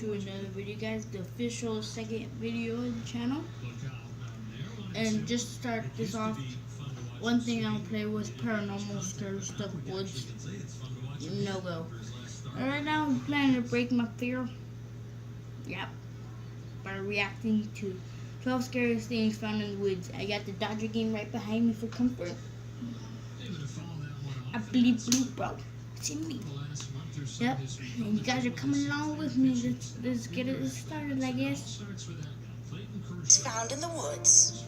to another video, guys. The official second video on the channel. And just to start this off, one thing I'll play with paranormal scary stuff woods. No go. Right now I'm planning to break my fear. Yep. By reacting to 12 scariest things found in the woods. I got the Dodger game right behind me for comfort. I believe blue, bro. It's in me. Yep. And you guys are coming along with me. Let's get it started, I guess. It's found in the woods.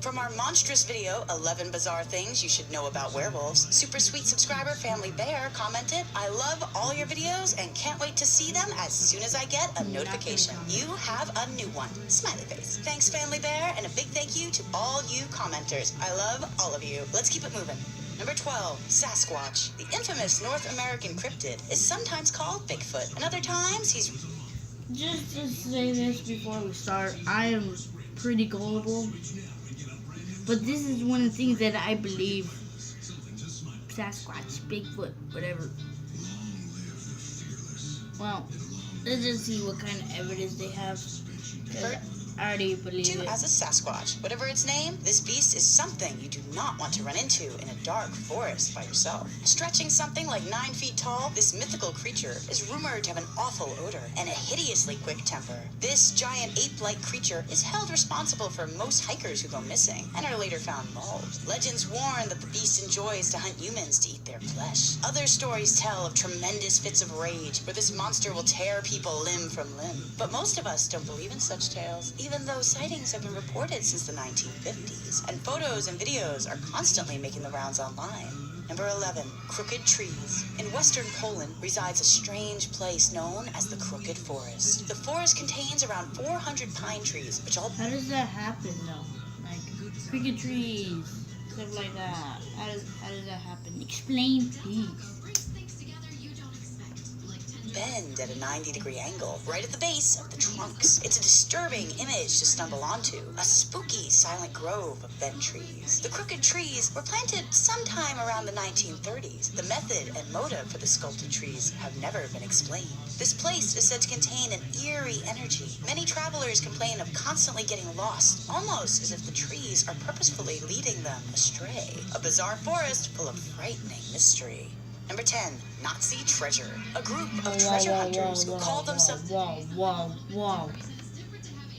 From our monstrous video, 11 bizarre things you should know about werewolves, super sweet subscriber Family Bear commented, "I love all your videos and can't wait to see them as soon as I get a notification. You have a new one." Smiley face. Thanks, Family Bear, and a big thank you to all you commenters. I love all of you. Let's keep it moving. Number 12, Sasquatch. The infamous North American cryptid is sometimes called Bigfoot, and other times he's... Just to say this before we start, I am pretty gullible. But this is one of the things that I believe. Sasquatch, Bigfoot, whatever. Well, let's just see what kind of evidence they have. I already believe it. As a Sasquatch. Whatever its name, this beast is something you do not want to run into in a dark forest by yourself. Stretching something like 9 feet tall, this mythical creature is rumored to have an awful odor and a hideously quick temper. This giant ape-like creature is held responsible for most hikers who go missing and are later found mauled. Legends warn that the beast enjoys to hunt humans to eat their flesh. Other stories tell of tremendous fits of rage where this monster will tear people limb from limb. But most of us don't believe in such tales, even though sightings have been reported since the 1950s, and photos and videos are constantly making the rounds online. Number 11, Crooked Trees. In western Poland resides a strange place known as the Crooked Forest. The forest contains around 400 pine trees, which all... How does that happen, though? Like, crooked trees, stuff like that. How does that happen? Explain, please. Bend at a 90-degree angle, right at the base of the trunks. It's a disturbing image to stumble onto, a spooky, silent grove of bent trees. The crooked trees were planted sometime around the 1930s. The method and motive for the sculpted trees have never been explained. This place is said to contain an eerie energy. Many travelers complain of constantly getting lost, almost as if the trees are purposefully leading them astray. A bizarre forest full of frightening mystery. Number 10, Nazi Treasure. A group of treasure hunters who call themselves... Whoa.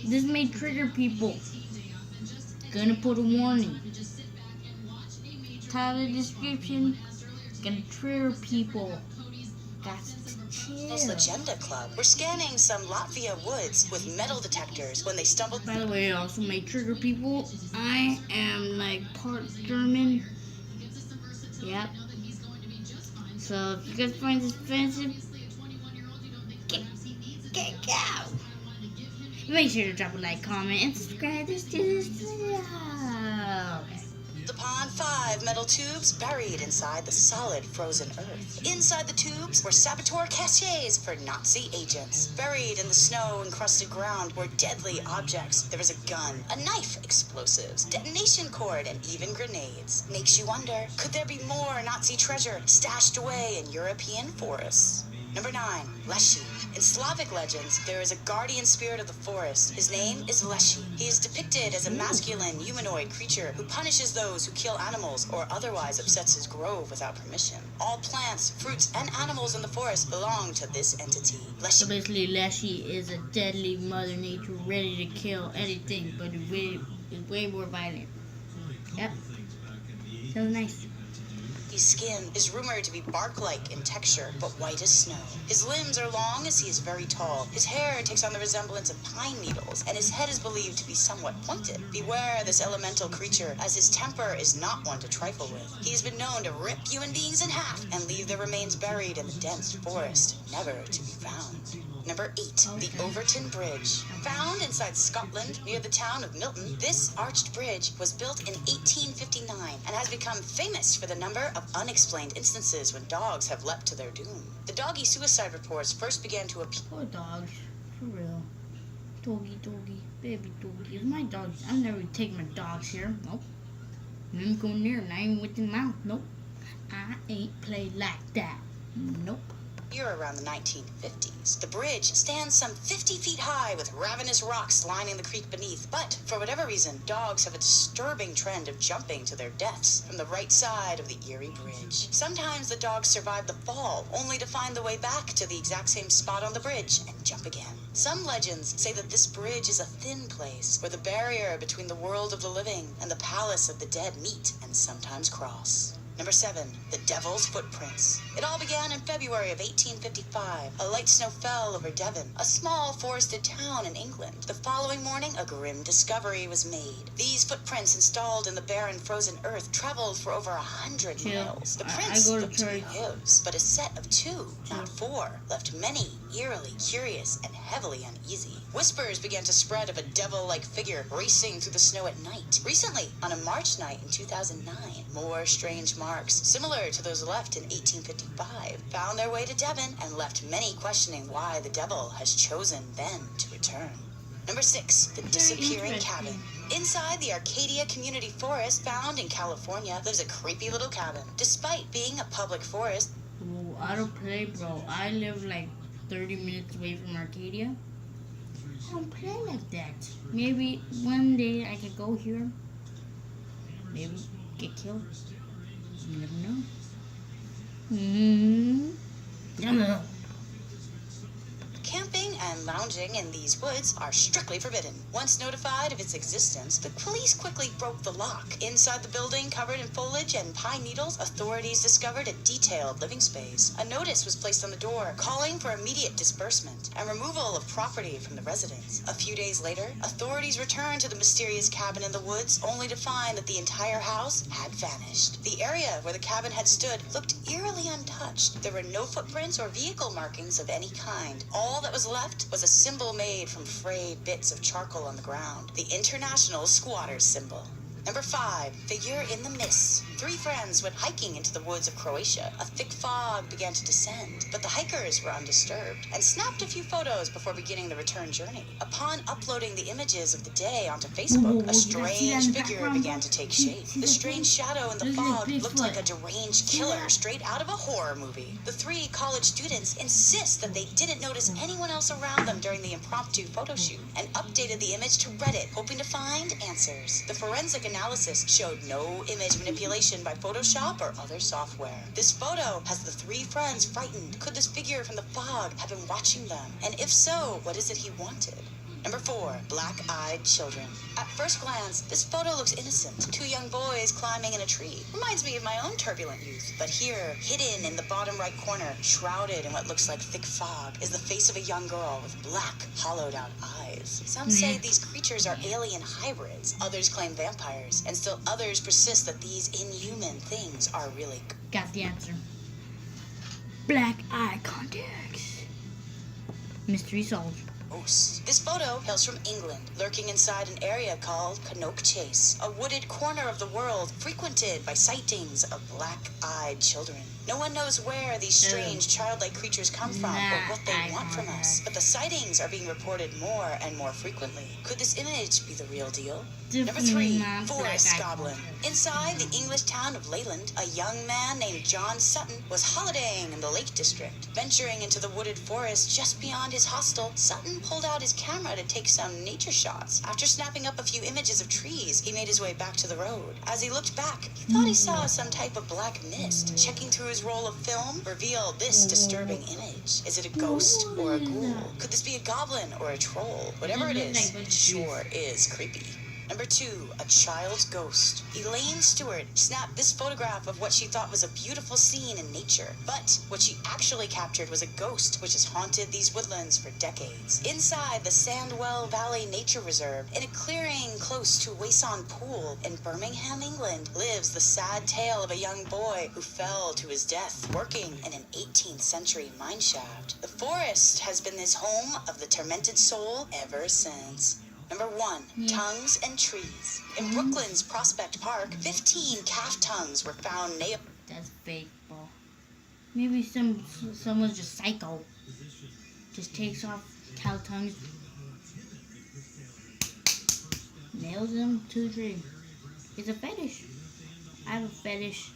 This may trigger people. Gonna put a warning. Title of the description. Gonna trigger people. That's chill. Legenda Club were scanning some Latvia woods with metal detectors when they stumbled... By the way, it also may trigger people. I am like part German. Yep. So if you guys find this offensive, get out. Make sure to drop a like, comment, and subscribe to this video. Okay. Upon 5 metal tubes buried inside the solid frozen earth. Inside the tubes were saboteur caches for Nazi agents. Buried in the snow-encrusted ground were deadly objects. There was a gun, a knife, explosives, detonation cord, and even grenades. Makes you wonder, could there be more Nazi treasure stashed away in European forests? Number 9, Leshy. In Slavic legends, there is a guardian spirit of the forest. His name is Leshy. He is depicted as a masculine, humanoid creature who punishes those who kill animals or otherwise upsets his grove without permission. All plants, fruits, and animals in the forest belong to this entity. So basically, Leshy is a deadly Mother Nature ready to kill anything, but is way more violent. Yep. Sounds nice. His skin is rumored to be bark-like in texture, but white as snow. His limbs are long as he is very tall. His hair takes on the resemblance of pine needles, and his head is believed to be somewhat pointed. Beware this elemental creature, as his temper is not one to trifle with. He has been known to rip human beings in half and leave their remains buried in the dense forest, never to be found. Number 8, the Overton Bridge. Found inside Scotland near the town of Milton, this arched bridge was built in 1859 and has become famous for the number of unexplained instances when dogs have leapt to their doom. The doggy suicide reports first began to appear. Poor dogs, for real. Doggy, baby doggy. It's my dogs. I'll never take my dogs here. Nope. I'm going near, not even with the mouth. Nope. I ain't played like that. Nope. Here around the 1950s. The bridge stands some 50 feet high with ravenous rocks lining the creek beneath, but for whatever reason, dogs have a disturbing trend of jumping to their deaths from the right side of the Erie Bridge. Sometimes the dogs survive the fall, only to find the way back to the exact same spot on the bridge and jump again. Some legends say that this bridge is a thin place where the barrier between the world of the living and the palace of the dead meet and sometimes cross. Number 7, the Devil's Footprints. It all began in February of 1855. A light snow fell over Devon, a small forested town in England. The following morning, a grim discovery was made. These footprints installed in the barren frozen earth traveled for over 100 miles. The prints looked to be hooves, but a set of 2, not 4, left many eerily curious and heavily uneasy. Whispers began to spread of a devil-like figure racing through the snow at night. Recently, on a March night in 2009, more strange marks, similar to those left in 1855, found their way to Devon and left many questioning why the devil has chosen then to return. Number 6, the disappearing cabin. Inside the Arcadia Community Forest found in California lives a creepy little cabin. Despite being a public forest, Ooh, I don't play, bro. I live like 30 minutes away from Arcadia. I don't play like that. Maybe one day I could go here. Maybe get killed. You never know. camping and lounging in these woods are strictly forbidden. Once notified of its existence, the police quickly broke the lock. Inside the building, covered in foliage and pine needles, authorities discovered a detailed living space. A notice was placed on the door, calling for immediate disbursement and removal of property from the residence. A few days later, authorities returned to the mysterious cabin in the woods, only to find that the entire house had vanished. The area where the cabin had stood looked eerily untouched. There were no footprints or vehicle markings of any kind. All that was left was a symbol made from frayed bits of charcoal on the ground, the International Squatters Symbol. Number 5, figure in the mist. 3 friends went hiking into the woods of Croatia. A thick fog began to descend, but the hikers were undisturbed and snapped a few photos before beginning the return journey. Upon uploading the images of the day onto Facebook, a strange figure began to take shape. The strange shadow in the fog looked like a deranged killer straight out of a horror movie. The 3 college students insist that they didn't notice anyone else around them during the impromptu photo shoot and updated the image to Reddit, hoping to find answers. The forensic analysis showed no image manipulation by Photoshop or other software. This photo has the 3 friends frightened. Could this figure from the fog have been watching them? And if so, what is it he wanted? Number 4, Blackeyed Children. At first glance, this photo looks innocent. 2 young boys climbing in a tree. Reminds me of my own turbulent youth. But here, hidden in the bottom right corner, shrouded in what looks like thick fog, is the face of a young girl with black, hollowed-out eyes. Some say these creatures are alien hybrids. Others claim vampires. And still others persist that these inhuman things are really... Got the answer. Black eye contacts. Mystery solved. This photo hails from England, lurking inside an area called Canoke Chase, a wooded corner of the world frequented by sightings of black-eyed children. No one knows where these strange childlike creatures come from or what they want from us, but the sightings are being reported more and more frequently. Could this image be the real deal? Number 3, Forest Goblin. Inside the English town of Leyland, a young man named John Sutton was holidaying in the Lake District. Venturing into the wooded forest just beyond his hostel, Sutton pulled out his camera to take some nature shots. After snapping up a few images of trees, he made his way back to the road. As he looked back, he thought he saw some type of black mist. Checking through his roll of film revealed this disturbing image. Is it a ghost or a ghoul? Could this be a goblin or a troll? Whatever it is, it sure is creepy. Number 2, a child's ghost. Elaine Stewart snapped this photograph of what she thought was a beautiful scene in nature. But what she actually captured was a ghost which has haunted these woodlands for decades. Inside the Sandwell Valley Nature Reserve, in a clearing close to Wason Pool in Birmingham, England, lives the sad tale of a young boy who fell to his death working in an 18th century mine shaft. The forest has been this home of the tormented soul ever since. Number 1, tongues and trees. In Brooklyn's Prospect Park, 15 calf tongues were found nailed. That's fake, bro. Maybe someone's just psycho. Just takes off cow tongues, nails them to a tree. It's a fetish. I have a fetish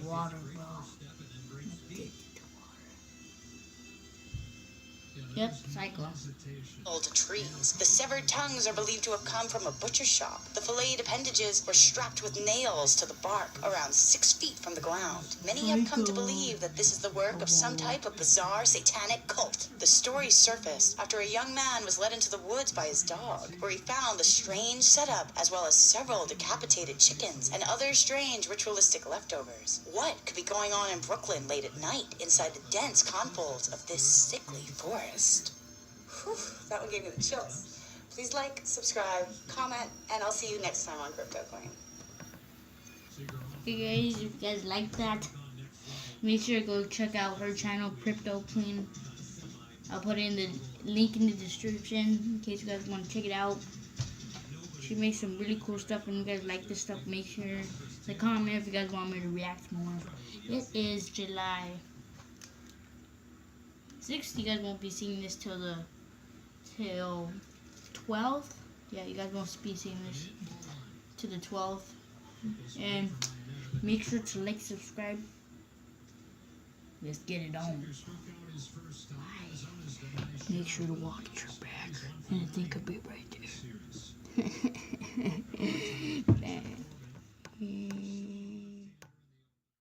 water, bro. Yep, psycho. Old trees. The severed tongues are believed to have come from a butcher shop. The filleted appendages were strapped with nails to the bark around 6 feet from the ground. Many have come to believe that this is the work of some type of bizarre satanic cult. The story surfaced after a young man was led into the woods by his dog, where he found the strange setup as well as several decapitated chickens and other strange ritualistic leftovers. What could be going on in Brooklyn late at night inside the dense confines of this sickly forest? Whew, that one gave me the chills. Please like, subscribe, comment, and I'll see you next time on Crypto Queen. Hey guys, if you guys like that, make sure to go check out her channel, Crypto Queen. I'll put in the link in the description in case you guys want to check it out. She makes some really cool stuff, and if you guys like this stuff, make sure to comment if you guys want me to react more. It is July 6th. You guys won't be seeing this till 12th. Yeah, you guys won't be seeing this till the 12th. And make sure to like, subscribe. Let's get it on. Bye. Make sure to watch your back, and I think I'll be right there.